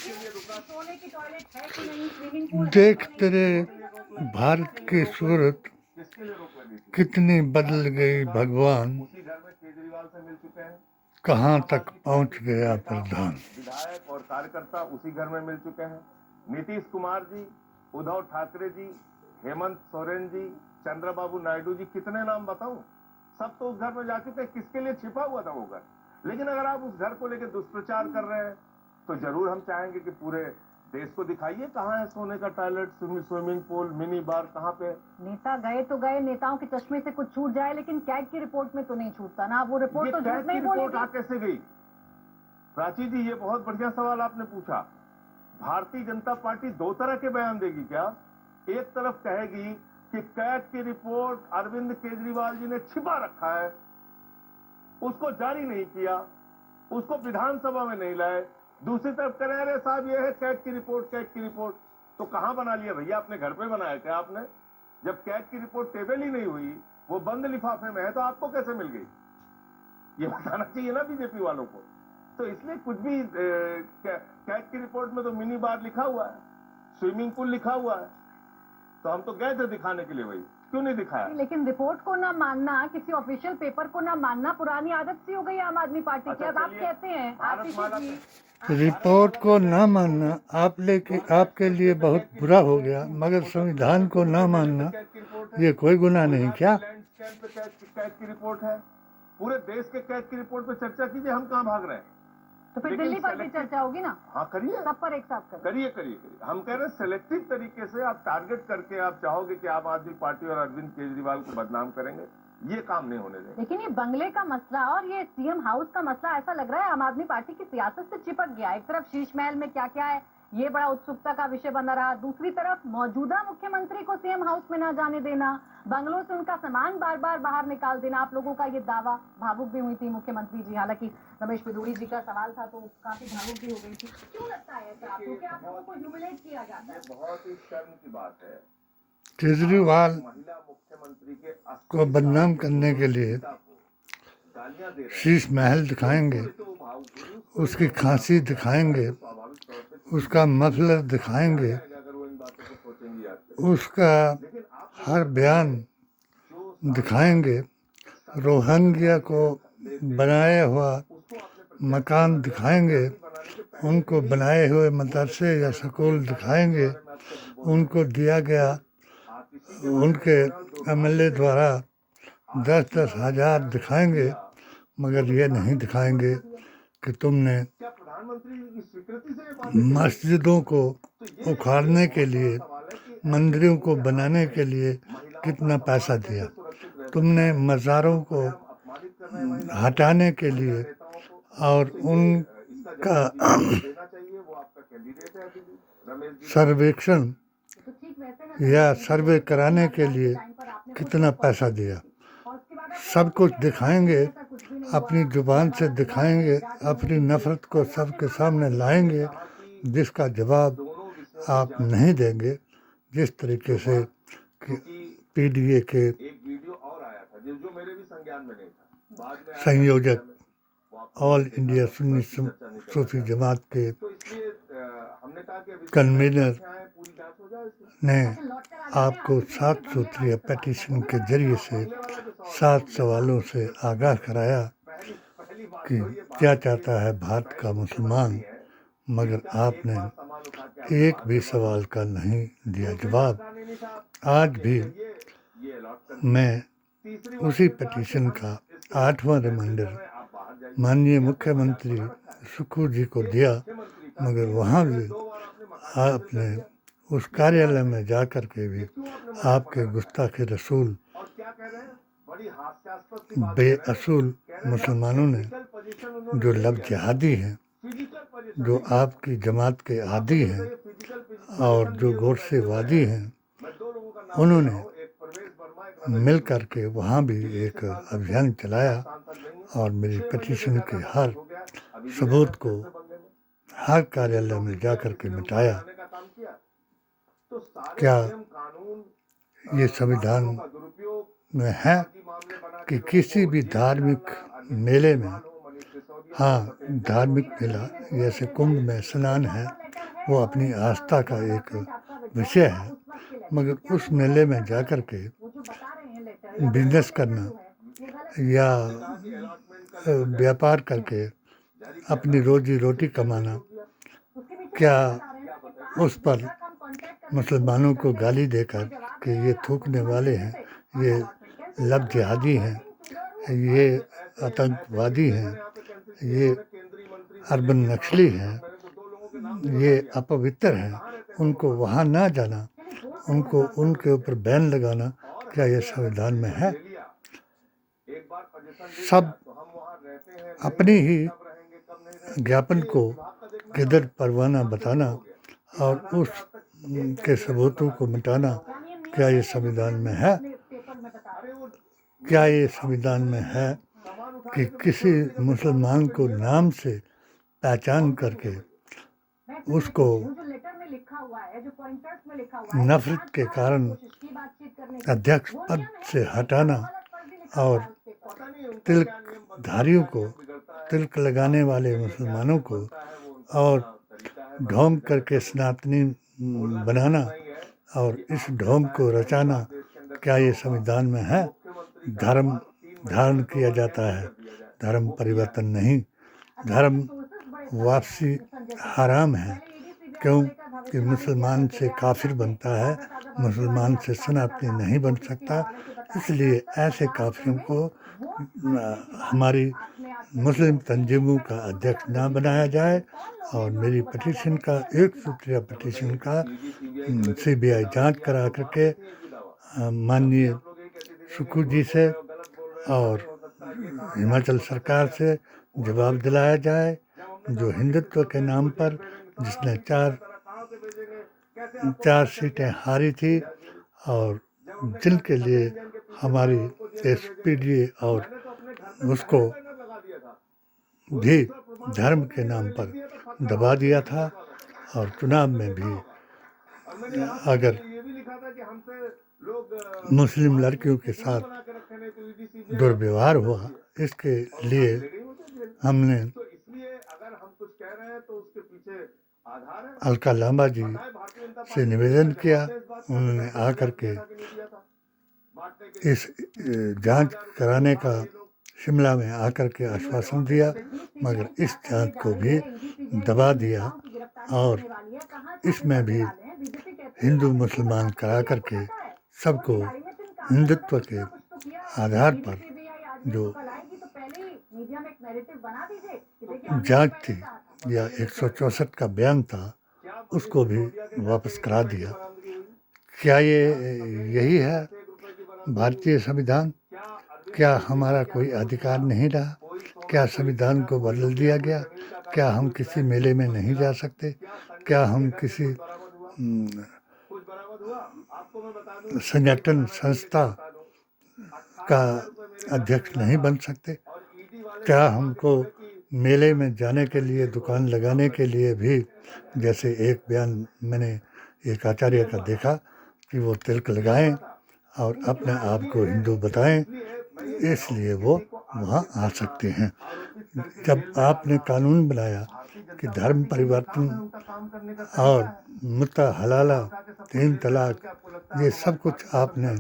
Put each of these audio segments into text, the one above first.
सोने की टॉयलेट है कि नहीं, स्विमिंग पूल है देख कि नहीं? तेरे भारत की सूरत कितनी बदल गई भगवान, उसी घर में केजरीवाल से मिल चुके हैं। कहाँ तक पहुँच गया प्रधान। विधायक और कार्यकर्ता उसी घर में मिल चुके हैं। नीतीश कुमार जी, उद्धव ठाकरे जी, हेमंत सोरेन जी, चंद्रबाबू नायडू जी, कितने नाम बताऊं, सब तो उस घर में जा चुके हैं। किसके लिए छिपा हुआ था वो घर? लेकिन अगर आप उस घर को लेकर दुष्प्रचार कर रहे हैं तो जरूर हम चाहेंगे कि पूरे देश को दिखाइए कहाँ है सोने का toilet, swimming pool, mini bar, कहाँ पे। नेता गए तो गए, नेताओं के चश्मे से कुछ छूट जाए, लेकिन कैग की रिपोर्ट में तो नहीं छूटता ना। वो रिपोर्ट तो झूठ नहीं बोली रिपोर्ट आ कैसे गई? प्राची जी, ये बहुत बढ़िया सवाल आपने पूछा। भारतीय जनता पार्टी दो तरह के बयान देगी क्या? एक तरफ कहेगी कि कैग की रिपोर्ट अरविंद केजरीवाल जी ने छिपा रखा है, उसको जारी नहीं किया, उसको विधानसभा में नहीं लाए। दूसरी तरफ कह रहे हैं अरे साहब ये है कैग की रिपोर्ट, कैग की रिपोर्ट। तो कहां बना लिया भैया? अपने घर पे बनाया क्या आपने? जब कैग की रिपोर्ट टेबल ही नहीं हुई, वो बंद लिफाफे में है, तो आपको कैसे मिल गई? ये बताना चाहिए ना बीजेपी वालों को। तो इसलिए कुछ भी कैग की रिपोर्ट में तो मिनी बार लिखा हुआ है, स्विमिंग पूल लिखा हुआ है, तो हम तो गए थे दिखाने के लिए भाई, क्यों नहीं दिखाया? लेकिन रिपोर्ट को ना मानना, किसी ऑफिशियल पेपर को ना मानना पुरानी आदत सी हो गई है आम आदमी पार्टी की। अब आप कहते हैं भारतमाला रिपोर्ट को न मानना आपके लिए बहुत बुरा हो गया, मगर संविधान को न मानना ये कोई गुनाह नहीं क्या? कैग की रिपोर्ट है, पूरे देश के कैग की रिपोर्ट पे चर्चा कीजिए, हम कहाँ भाग रहे हैं? तो फिर दिल्ली पर भी चर्चा होगी ना। हाँ करिए, सब पर एक साथ करिए करिए। हम कह रहे हैं सेलेक्टिव तरीके से आप टारगेट करके आप चाहोगे कि आम आदमी पार्टी और अरविंद केजरीवाल को बदनाम करेंगे, ये काम नहीं होने देंगे। लेकिन ये बंगले का मसला और ये सीएम हाउस का मसला ऐसा लग रहा है आम आदमी पार्टी की सियासत से चिपक गया। एक तरफ शीश महल में क्या क्या है, ये बड़ा उत्सुकता का विषय बना रहा। दूसरी तरफ मौजूदा मुख्यमंत्री को सीएम हाउस में न जाने देना, बंगलों से उनका सामान बार बार बाहर निकाल देना। आप लोगों का ये दावा, भावुक भी हुई थी मुख्यमंत्री जी, हालांकि रमेश पिदूरी जी का सवाल था तो काफी भावुक भी हो गई थी। क्यों लगता है ऐसा आपको कि आप लोगों को ह्यूमिलेट किया जाता है? बहुत ही शर्म की बात है। केजरीवाल महिला मुख्यमंत्री के को बदनाम करने के लिए शीश महल दिखाएंगे, उसकी खांसी दिखाएंगे, उसका मफलर दिखाएंगे, उसका हर बयान दिखाएंगे, रोहिंग्या को बनाया हुआ मकान दिखाएंगे, उनको बनाए हुए मदरसे या स्कूल दिखाएंगे, उनको दिया गया उनके एमएलए द्वारा 10-10 हज़ार दिखाएंगे, मगर ये नहीं दिखाएंगे कि तुमने मस्जिदों को उखाड़ने के लिए, मंदिरों को बनाने के लिए कितना पैसा दिया, तुमने मज़ारों को हटाने के लिए और उनका सर्वेक्षण या सर्वे कराने के लिए कितना पैसा दिया। सब कुछ दिखाएंगे, अपनी जुबान से दिखाएंगे, अपनी नफरत को सबके सामने लाएंगे, जिसका जवाब आप नहीं देंगे। जिस तरीके से पीडीए के संयोजक, ऑल इंडिया सुन्नी सूफी जमात के कन्वीनर ने आपको 7 सूत्रीय पेटिशन के जरिए से 7 सवालों से आगाह कराया कि क्या चाहता है भारत का मुसलमान, मगर आपने एक भी सवाल का नहीं दिया जवाब। आज भी मैं उसी पेटिशन का 8वां रिमाइंडर माननीय मुख्यमंत्री सुखू जी को दिया, मगर वहाँ भी आपने उस कार्यालय में जा कर के भी आपके गुस्ताखे रसूल बेअसूल मुसलमानों ने, जो लब जिहादी हैं, जो आपकी जमात के आदी हैं और जो गोरसेवादी हैं, उन्होंने मिल कर के वहाँ भी एक अभियान चलाया और मेरी पिटीशन के हर सबूत को हर कार्यालय में जा कर के मिटाया। क्या ये संविधान में है कि किसी भी धार्मिक मेले में, हाँ धार्मिक मेला जैसे कुंभ में स्नान है, वो अपनी आस्था का एक विषय है, मगर उस मेले में जाकर के बिजनेस करना या व्यापार करके अपनी रोजी रोटी कमाना, क्या उस पर मुसलमानों को गाली देकर कि ये थूकने वाले हैं, ये लब जिहादी हैं, ये आतंकवादी हैं, ये अर्बन नक्सली हैं, ये अपवित्र हैं, उनको वहाँ ना जाना, उनको उनके ऊपर बैन लगाना, क्या ये संविधान में है? सब अपनी ही ज्ञापन को गिदड़ परवाना बताना और उस के सबूतों को मिटाना, क्या ये संविधान में है? क्या ये संविधान में है कि किसी मुसलमान को नाम से पहचान करके उसको नफरत के कारण अध्यक्ष पद से हटाना और तिलकधारियों को, तिलक लगाने वाले मुसलमानों को और ढोंग करके सनातनी बनाना और इस ढोंग को रचाना, क्या ये संविधान में है? धर्म धारण किया जाता है, धर्म परिवर्तन नहीं। धर्म वापसी हराम है, क्योंकि मुसलमान से काफिर बनता है, मुसलमान से सनातनी नहीं बन सकता। इसलिए ऐसे काफिरों को हमारी मुस्लिम तंजीमों का अध्यक्ष ना बनाया जाए और मेरी पिटीशन का, एक सूत्रीय पिटीशन का सीबीआई जांच करा करके माननीय सुक्खू जी से और हिमाचल सरकार से जवाब दिलाया जाए, जो हिंदुत्व के नाम पर जिसने चार सीटें हारी थी और जिनके लिए हमारी एसपीडी और उसको भी धर्म के नाम पर दबा दिया था और चुनाव में भी अगर मुस्लिम लड़कियों के साथ दुर्व्यवहार हुआ, इसके लिए हमने अलका लांबा जी से निवेदन किया। उन्होंने आकर के इस जांच कराने का शिमला में आकर के आश्वासन दिया, मगर इस जांच को भी दबा दिया और इसमें भी हिंदू मुसलमान करा करके सबको हिंदुत्व के आधार पर जो जांच थी या 164 का बयान था, उसको भी वापस करा दिया। क्या ये यही है भारतीय संविधान? क्या हमारा कोई अधिकार नहीं रहा? क्या संविधान को बदल दिया गया? क्या हम किसी मेले में नहीं जा सकते? क्या हम किसी संगठन संस्था का अध्यक्ष नहीं बन सकते? क्या हमको मेले में जाने के लिए, दुकान लगाने के लिए भी, जैसे एक बयान मैंने एक आचार्य का देखा कि वो तिलक लगाएं और अपने आप को हिंदू बताएं, इसलिए वो वहाँ आ सकते हैं। जब आपने कानून बनाया कि धर्म परिवर्तन और मुत्ता हलाला, 3 तलाक, ये सब कुछ आपने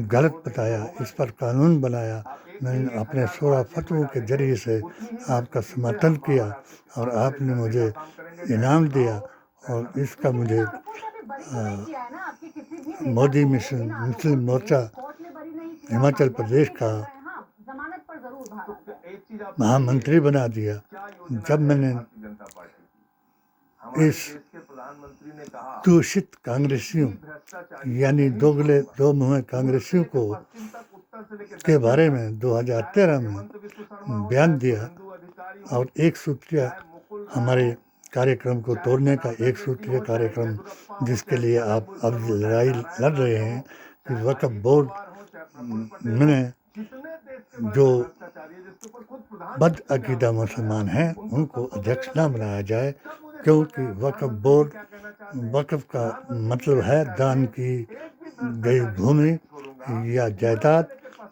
गलत बताया, इस पर कानून बनाया, मैंने अपने 16 फतवों के जरिए से आपका समर्थन किया और आपने मुझे इनाम दिया और इसका मुझे मोदी मिशन मुस्लिम मोर्चा हिमाचल प्रदेश का महामंत्री बना दिया। जब मैंने इस दूषित कांग्रेसियों यानी दोगले दो मुँह कांग्रेसियों को के बारे में 2013 में बयान दिया और एक सूत्रीय हमारे कार्यक्रम को तोड़ने का एक सूत्रीय कार्यक्रम, जिसके लिए आप अब लड़ाई लड़ रहे हैं कि वक्फ बोर्ड में जो बदअकीदा मुसलमान हैं उनको अध्यक्ष न बनाया जाए, क्योंकि वक्फ बोर्ड, वक्फ का मतलब है दान की गई भूमि या जायदाद,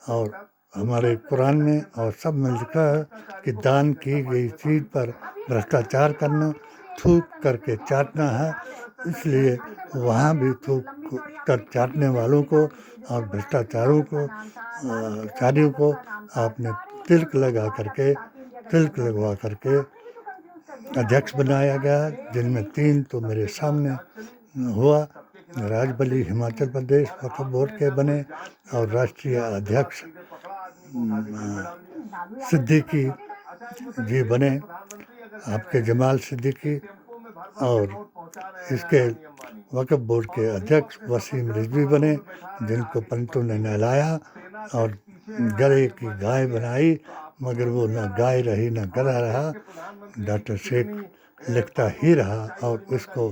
और हमारे कुरान में और सब में लिखा है कि दान की गई चीज़ पर भ्रष्टाचार करना थूक करके चाटना है, इसलिए वहाँ भी थूक कर चाटने वालों को और भ्रष्टाचारों को चारियों को आपने तिलक लगवा करके अध्यक्ष बनाया गया, जिनमें 3 तो मेरे सामने हुआ। राजबली हिमाचल प्रदेश वक्फ बोर्ड के बने और राष्ट्रीय अध्यक्ष सिद्दीकी जी बने, आपके जमाल सिद्दीकी, और इसके वक्फ बोर्ड के अध्यक्ष वसीम रिजवी बने, जिनको पंतों ने नहलाया और गले की गाय बनाई, मगर वो न गाय रही न गधा रहा। डॉक्टर शेख लिखता ही रहा और उसको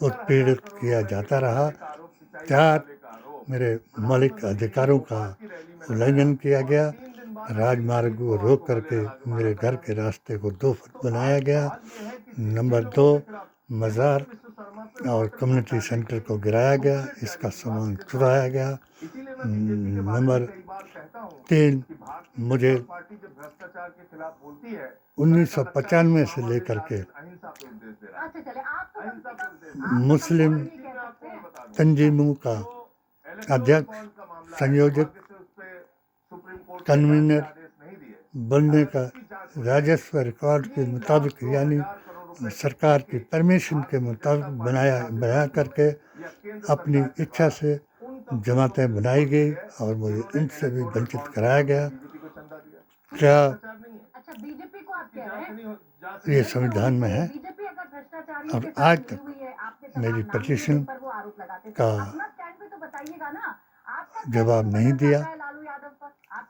उत्पीड़ित किया जाता रहा। 4 मेरे मौलिक अधिकारों का उल्लंघन किया गया। राजमार्ग को रोक करके मेरे घर के रास्ते को 2 फुट बनाया गया। नंबर 2, मज़ार और कम्युनिटी सेंटर को गिराया गया, इसका सामान चुराया गया। नंबर 3, मुझे 1995 से लेकर के मुस्लिम तंजीमों का अध्यक्ष, संयोजक, कन्वीनर बनने का राजस्व रिकॉर्ड के मुताबिक, यानी सरकार की परमिशन के मुताबिक बना करके अपनी इच्छा से जमातें बनाई गई और मुझे इनसे भी वंचित कराया गया। क्या बीजेपी को आप कह रहे हैं? ये संविधान में है? और आज तक मेरी पिटीशन का जवाब नहीं दिया।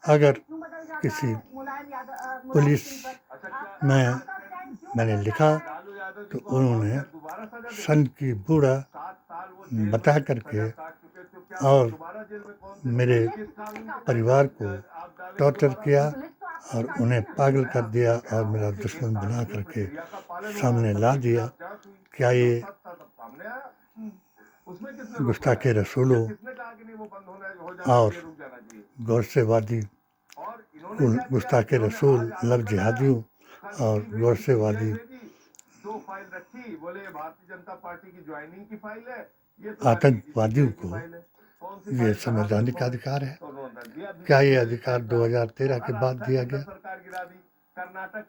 अगर किसी पुलिस में मैंने लिखा तो उन्होंने सन की बूढ़ा बता करके और मेरे परिवार को टॉर्चर किया और उन्हें पागल कर दिया और मेरा दुश्मन बना करके सामने ला दिया। क्या ये गुस्ताखे रसूलों और गौरसेवादी गुस्ताखे रसूल, लव जिहादियों और गौरसेवादी आतंकवादियों को ये संवैधानिक अधिकार है? क्या ये अधिकार 2013 के बाद दिया गया?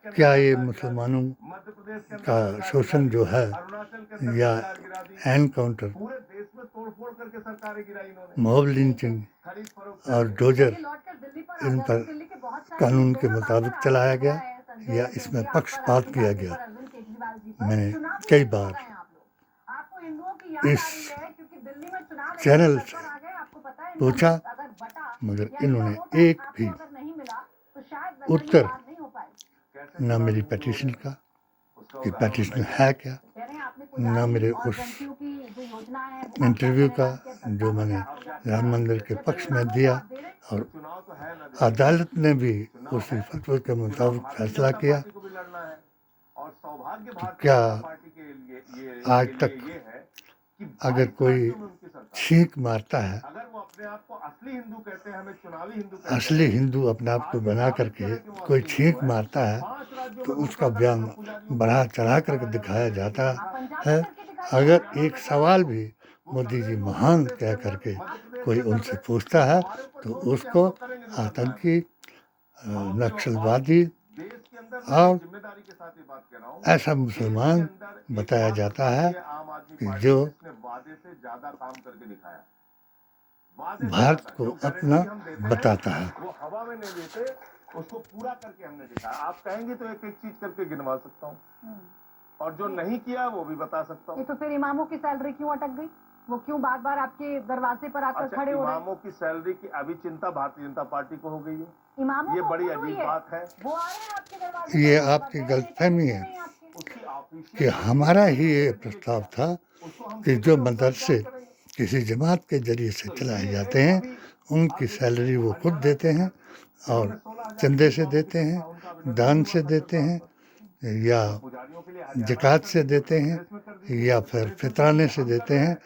क्या ये मुसलमानों का शोषण जो है या एनकाउंटर, मॉब लिंचिंग और डोजर इन पर कानून के मुताबिक चलाया गया या इसमें पक्षपात किया गया? मैंने कई बार इस चैनल से पूछा, मगर इन्होंने एक भी उत्तर न मेरी पिटीशन का कि पिटीशन है क्या, न मेरे उस इंटरव्यू का जो मैंने राम मंदिर के पक्ष में दिया, और अदालत ने भी उसी फतवे के मुताबिक फैसला किया। तो क्या आज तक अगर कोई छींक मारता है, असली हिंदू अपने आप को बना करके कोई छींक मारता है, तो उसका बयान बढ़ा चढ़ा करके दिखाया जाता है। अगर एक सवाल भी मोदी जी महान कह करके कोई उनसे पूछता है तो उसको आतंकी, नक्सलवादी और ऐसा मुसलमान बताया जाता है कि जो भारत को अपना बताता है। वो हवा में नहीं देते, उसको पूरा करके हमने दिखाया। आप कहेंगे तो एक एक चीज करके गिनवा सकता हूँ, और जो नहीं किया वो भी बता सकता हूँ। तो फिर इमामों की सैलरी क्यों अटक गई? वो क्यों बार बार आपके दरवाजे पर आकर खड़े हो रहे हैं? इमामों की सैलरी की अभी चिंता भारतीय जनता पार्टी को हो गई है। इमामों ये बड़ी अजीब बात है। वो आ रहे हैं आपके दरवाजे। ये आपकी गलतफहमी है कि हमारा ही ये प्रस्ताव था कि जो मदरसे किसी जमात के जरिए से चलाए जाते हैं उनकी सैलरी वो खुद देते हैं और चंदे से देते हैं, दान से देते हैं, या ज़कात से देते हैं, या फिर फितराने से देते हैं।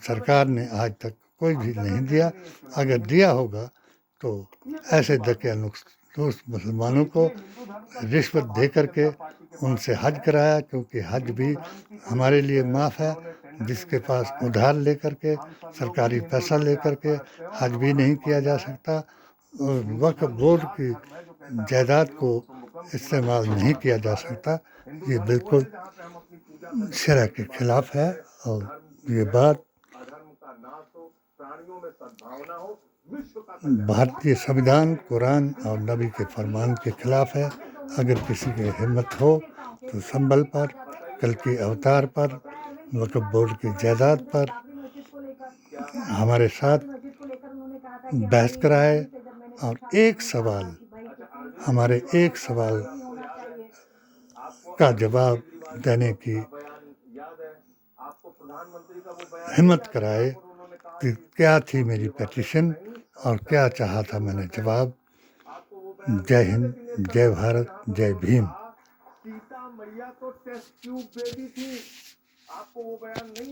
सरकार ने आज तक कोई भी नहीं दिया। अगर दिया होगा तो ऐसे तो उस मुसलमानों को रिश्वत दे करके उनसे हज कराया, क्योंकि हज भी हमारे लिए माफ़ है। जिसके पास उधार लेकर के सरकारी पैसा लेकर के हज भी नहीं किया जा सकता, और वक्फ बोर्ड की जायदाद को इस्तेमाल नहीं किया जा सकता। ये बिल्कुल शरअ के खिलाफ है, और ये बात भारतीय संविधान, कुरान और नबी के फरमान के खिलाफ है। अगर किसी की हिम्मत हो तो संभल पर, कल के अवतार पर, वक्फ बोर्ड की जायदाद पर हमारे साथ बहस कराए, और हमारे एक सवाल का जवाब देने की हिम्मत कराए कि क्या थी मेरी पिटीशन और क्या चाहा था मैंने जवाब। जय हिंद, जय भारत, जय भीम। सीता मैया तो टेस्ट ट्यूब बेबी थी, आपको वो बयान नहीं